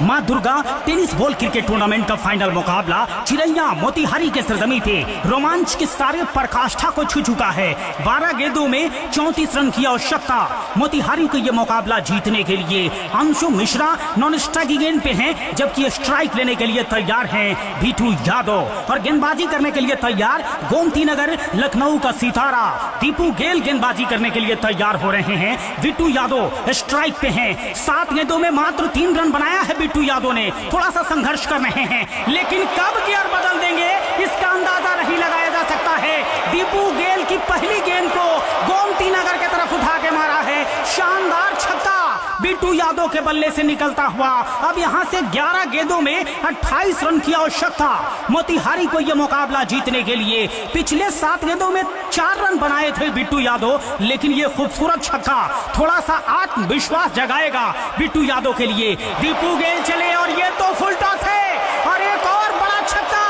मां Durga tennis ball cricket tournament का final मुकाबला चिरैया मोतिहारी के सरजमी पे रोमांच की सारे पराकाष्ठा को छू चुका है। 12 गेंदों में 34 रन की आवश्यकता। मोतिहारी को यह मुकाबला जीतने के लिए अंशु मिश्रा नॉन स्ट्राइक की गेंद पे हैं, जबकि स्ट्राइक लेने के लिए तैयार हैं बीटू यादव और गेंदबाजी करने के लिए तैयार गोमती नगर लखनऊ का सितारा दीपू गेल गेंदबाजी करने के लिए तैयार हो रहे हैं। बीटू यादव स्ट्राइक पे हैं। 7 गेंदों में मात्र 3 रन बनाया है बीटू यादव ने। थोड़ा सा संघर्ष कर रहे हैं, लेकिन कब गियर बदल देंगे इसका अंदाजा नहीं लगाया जा सकता है। दीपू गेल की पहली गेंद को गोमती नगर की तरफ उठा के मारा है। शानदार छक्का बीटू यादव के बल्ले से निकलता हुआ। अब यहां से 11 गेंदों में 28 रन की आवश्यकता। मोतिहारी को यह मुकाबला जीतने के लिए पिछले 7 गेंदों में 4 रन बनाए थे बीटू यादव, लेकिन यह खूबसूरत छक्का थोड़ा सा आत्मविश्वास जगाएगा बीटू यादव के लिए। दीपू गेल चले और ये तो फुल टॉस है और एक और बड़ा छक्का।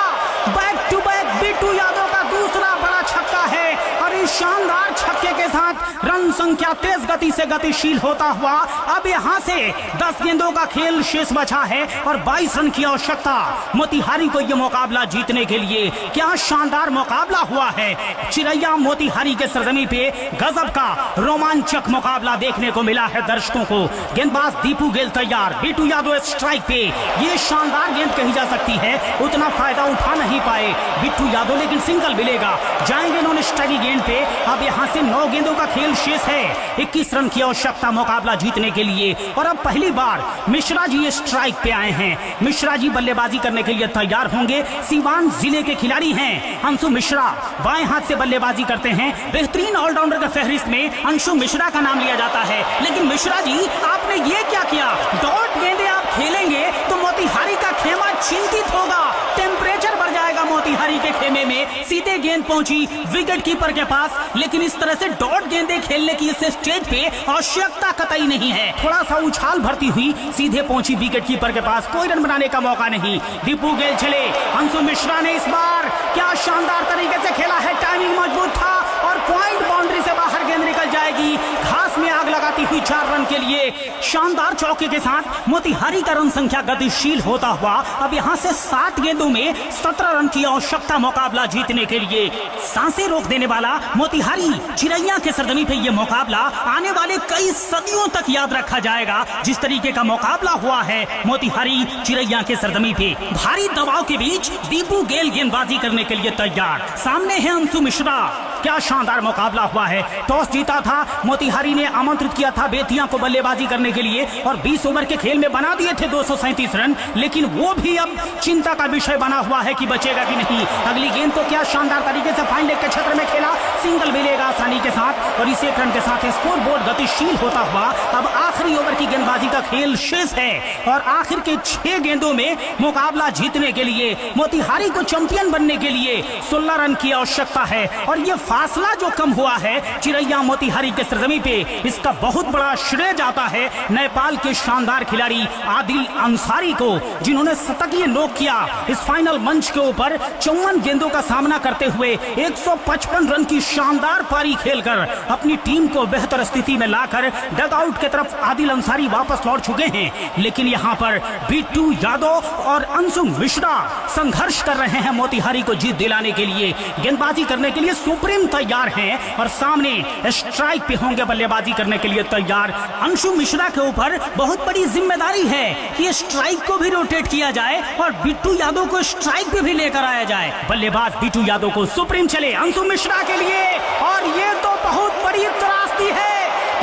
Back to back Bittu Yadav का दूसरा बड़ा छक्का है और इस शानदार छक्के के साथ रन संख्या तेज गति से गतिशील होता हुआ अब यहां से 10 गेंदों का खेल शेष बचा है और 22 रन की आवश्यकता। मोतिहारी को यह मुकाबला जीतने के लिए क्या शानदार मुकाबला हुआ है। चिरैया मोतिहारी के सरजमी पे गजब का रोमांचक मुकाबला देखने को मिला है दर्शकों को। गेंदबाज दीपू गेल तैयार, बीटू यादव स्ट्राइक पे। ये शानदार गेंद कही जा सकती है, उतना फायदा उठा नहीं पाए बीटू यादव, लेकिन सिंगल मिलेगा। जाएंगे नॉन स्ट्राइक गेंद पे। अब यहां से 9 गेंदों का खेल शेष है। 21 रन की आवश्यकता मुकाबला जीतने के लिए और अब पहली बार मिश्रा जी स्ट्राइक पे आए हैं। मिश्रा जी बल्लेबाजी करने के लिए तैयार होंगे। सीवान जिले के खिलाड़ी हैं अंशु मिश्रा। बाएं हाथ से बल्लेबाजी करते हैं। बेहतरीन ऑलराउंडर के फहरिस्त में अंशु मिश्रा का नाम लिया जाता है, लेकिन मिश्रा जी आपने ये क्या किया? डॉट गेंदे आप खेलेंगे तो मोतिहारी का खेमा चिंतित होगा। टेम्परेचर बढ़ जाएगा मोतिहारी के खेमे में। सीधे गेंद पहुंची विकेट कीपर के पास, लेकिन इस तरह से डॉट गेंदे खेलने की इस स्टेज पे आवश्यकता कतई नहीं है। थोड़ा सा उछाल भरती हुई सीधे पहुंची विकेट कीपर के पास, कोई रन बनाने का मौका नहीं। दीपू गेल चले। अंशु मिश्रा ने इस बार क्या शानदार तरीके से खेला है। टाइमिंग मजबूत था और पॉइंट बाउंड्री से बाहर गेंद निकल जाएगी। घास में आग लगाती हुई 4 रन के लिए शानदार चौके के साथ मोतिहारी का रन संख्या गतिशील होता हुआ अब यहां से 7 गेंदों में 17 रन की आवश्यकता मुकाबला जीतने के लिए। सांसें रोक देने वाला मोतिहारी चिरैया के सरजमी पे यह मुकाबला आने वाले कई सदियों तक याद रखा जाएगा। जिस तरीके का मुकाबला हुआ है मोतिहारी चिरैया के सरजमी पे, भारी दबाव के बीच दीपू गेल गेंदबाजी करने के लिए तैयार। सामने है अंशु मिश्रा। क्या शानदार मुकाबला हुआ है। टॉस जीता था मोतिहारी ने, आमंत्रित किया था बेतिया को बल्लेबाजी करने के लिए और 20 ओवर के खेल में बना दिए थे 237 रन, लेकिन वो भी अब चिंता का विषय बना हुआ है कि बचेगा कि नहीं। अगली गेंद तो क्या शानदार तरीके से फाइन लेग के क्षेत्र में खेला, सिंगल मिलेगा आसानी के साथ और इस 1 रन के साथ स्कोर बोर्ड गतिशील होता हुआ अब आखिरी ओवर की गेंदबाजी का खेल शेष है और आखिर के 6 गेंदों में मुकाबला जीतने के लिए मोतिहारी को चैंपियन बनने के लिए 16 रन की आवश्यकता है। और ये फासला जो कम हुआ है चिरैया मोतिहारी के सरजमी पे, इसका बहुत बड़ा श्रेय जाता है नेपाल के शानदार खिलाड़ी आदिल अंसारी को, जिन्होंने शतकीय नॉक किया इस फाइनल मंच के ऊपर। 54 गेंदों का सामना करते हुए 155 रन की शानदार पारी खेलकर अपनी टीम को बेहतर स्थिति में लाकर डगआउट की तरफ आदिल अंसारी वापस लौट चुके हैं। लेकिन यहाँ पर बीटू यादव और अंशु मिश्रा संघर्ष कर रहे हैं मोतिहारी को जीत दिलाने के लिए। गेंदबाजी करने के लिए सुप्रीम तैयार हैं और सामने स्ट्राइक पे होंगे बल्लेबाजी करने के लिए तैयार। अंशु मिश्रा के ऊपर बहुत बड़ी जिम्मेदारी है कि स्ट्राइक को भी रोटेट किया जाए और बिट्टू यादव को स्ट्राइक पे भी लेकर आया जाए। बल्लेबाज बिट्टू यादव को सुप्रीम चले अंशु मिश्रा के लिए और ये तो बहुत बड़ी त्रासदी है।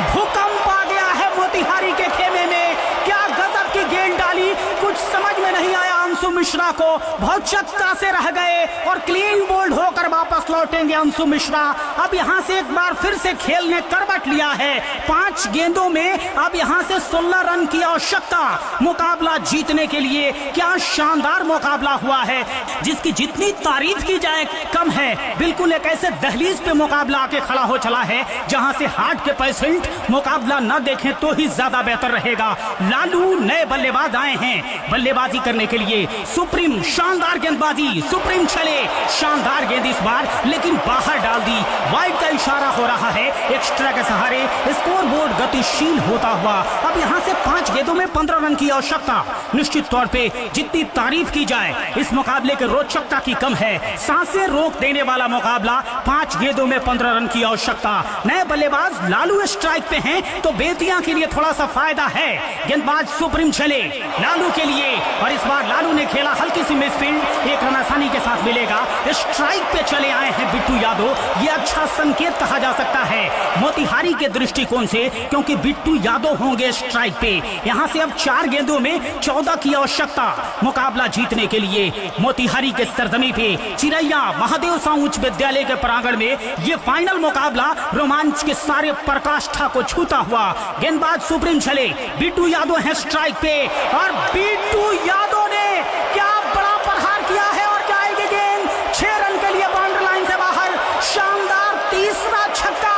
भूकंप आ गया है मोतिहारी के खेमे में। क्या गजब की गेंद डाली, कुछ समझ में नहीं आया। अंशु मिश्रा को बहुत चक्का से रह गए और क्लीन बोल्ड होकर वापस लौटेंगे अंशु मिश्रा। अब यहां से एक बार फिर से खेल ने करवट लिया है। 5 गेंदों में अब यहां से 16 रन की आवश्यकता मुकाबला जीतने के लिए। क्या शानदार मुकाबला हुआ है, जिसकी जितनी तारीफ की जाए कम है। बिल्कुल एक ऐसे दहलीज पे मुकाबला आके खड़ा हो चला है जहां से हार्ट के पेशेंट मुकाबला न देखें तो ही ज्यादा बेहतर रहेगा। लालू नए बल्लेबाज आए हैं बल्लेबाजी करने के लिए। सुप्रीम शानदार गेंदबाजी, सुप्रीम चले, शानदार गेंद इस बार लेकिन बाहर डाल दी। वाइड का इशारा हो रहा है, एक्स्ट्रा के सहारे स्कोर बोर्ड गतिशील होता हुआ। अब यहाँ से 5 गेंदों में 15 रन की आवश्यकता। निश्चित तौर पे जितनी तारीफ की जाए इस मुकाबले के रोचकता की कम है। सांसें रोक देने वाला मुकाबला, 5 गेंदों में 15 रन की आवश्यकता। नए बल्लेबाज लालू स्ट्राइक पे हैं तो बेतिया के लिए थोड़ा सा फायदा है। गेंदबाज सुप्रीम चले लालू के लिए और इस बार लालू ने खेला हल्की सी मिसफील्ड, 1 रन आसानी के साथ मिलेगा। स्ट्राइक पे चले आए हैं बिट्टू यादव, ये अच्छा संकेत कहा जा सकता है मोतिहारी के दृष्टिकोण से, क्योंकि बिट्टू यादव होंगे स्ट्राइक पे। यहां से अब 4 गेंदों में 14 की आवश्यकता मुकाबला जीतने के लिए। मोतिहारी के सरजमी पे चिरैया महादेव साहू उच्च विद्यालय के प्रांगण में ये फाइनल मुकाबला रोमांच के सारे पराकाष्ठा को छूता हुआ। गेंदबाज सुप्रीम चले, बिट्टू यादव है स्ट्राइक पे और बिट्टू यादव ने क्या बड़ा प्रहार किया है और जाएगी गेंद 6 रन के लिए बाउंड्री लाइन से बाहर। शानदार तीसरा छक्का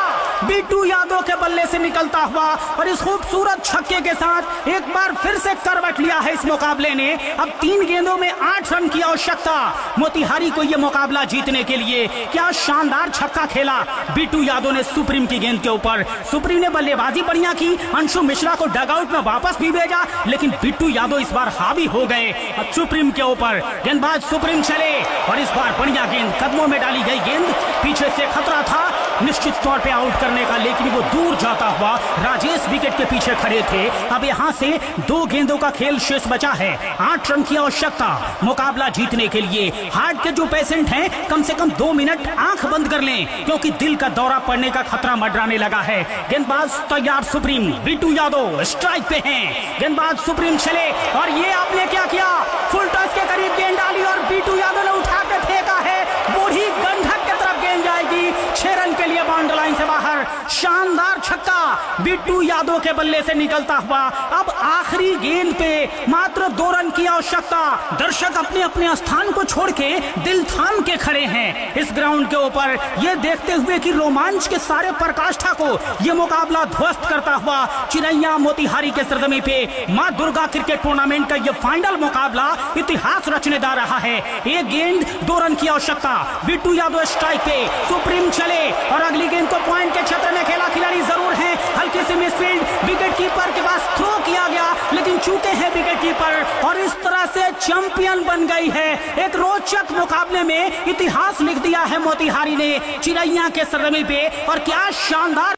बिट्टू यादव के बल्ले से निकलता हुआ और इस खूबसूरत छक्के के साथ एक बार फिर से करवट लिया है इस मुकाबले ने। अब 3 गेंदों में 8 रन की आवश्यकता मोतिहारी को यह मुकाबला जीतने के लिए। क्या शानदार छक्का खेला बिट्टू यादव ने सुप्रीम की गेंद के ऊपर। सुप्रीम ने बल्लेबाजी बढ़िया की, अंशु मिश्रा को डगआउट में वापस भी भेजा, लेकिन बिट्टू यादव इस बार हावी हो गए अब सुप्रीम के ऊपर। गेंदबाज सुप्रीम चले और इस बार बढ़िया गेंद, कदमों में डाली गई गेंद, पीछे से खतरा था निश्चित तौर पे आउट करने का, लेकिन वो दूर जाता हुआ। राजेश विकेट के पीछे खड़े थे। अब यहां से 2 गेंदों का खेल शेष बचा है, 8 रन की आवश्यकता मुकाबला जीतने के लिए। हार्ट के जो पेशेंट हैं कम से कम 2 मिनट आंख बंद कर लें, क्योंकि दिल का दौरा पड़ने का खतरा मंडराने लगा है। गेंदबाज तैयार सुप्रीम, बिट्टू यादव स्ट्राइक पे हैं। गेंदबाज सुप्रीम चले और ये आपने क्या किया, फुल टॉस के करीब गेंद डाली और बिट्टू यादव ने उठा के फेंका है, बूढ़ी गंधक की तरफ गेंद जाएगी, 6 रन के लिए बाउंड्री लाइन से बाहर। शानदार छक्का बिट्टू यादव के बल्ले से निकलता हुआ। अब आखिरी गेंद पे मात्र 2 रन की आवश्यकता। दर्शक अपने अपने स्थान को छोड़ के दिल थाम के खड़े हैं इस ग्राउंड के ऊपर, ये देखते हुए कि रोमांच के सारे पराकाष्ठा को ये मुकाबला ध्वस्त करता हुआ चिरैया मोतिहारी के सरजमी पे मां दुर्गा क्रिकेट टूर्नामेंट का ये फाइनल मुकाबला इतिहास रचने जा रहा है। एक गेंद 2 रन की आवश्यकता, बिट्टू यादव स्ट्राइक पे, सुप्रीम चले और अगली गेंद को पॉइंट के क्षेत्र में खेला। खिलाड़ी जरूर है, हल्की सी मिसफील्ड, विकेट कीपर के पास थ्रो किया गया, लेकिन चूके हैं विकेट कीपर और इस तरह से चैंपियन बन गई है। एक रोचक मुकाबले में इतिहास लिख दिया है मोतिहारी ने चिरैया के सरजमी पे। और क्या शानदार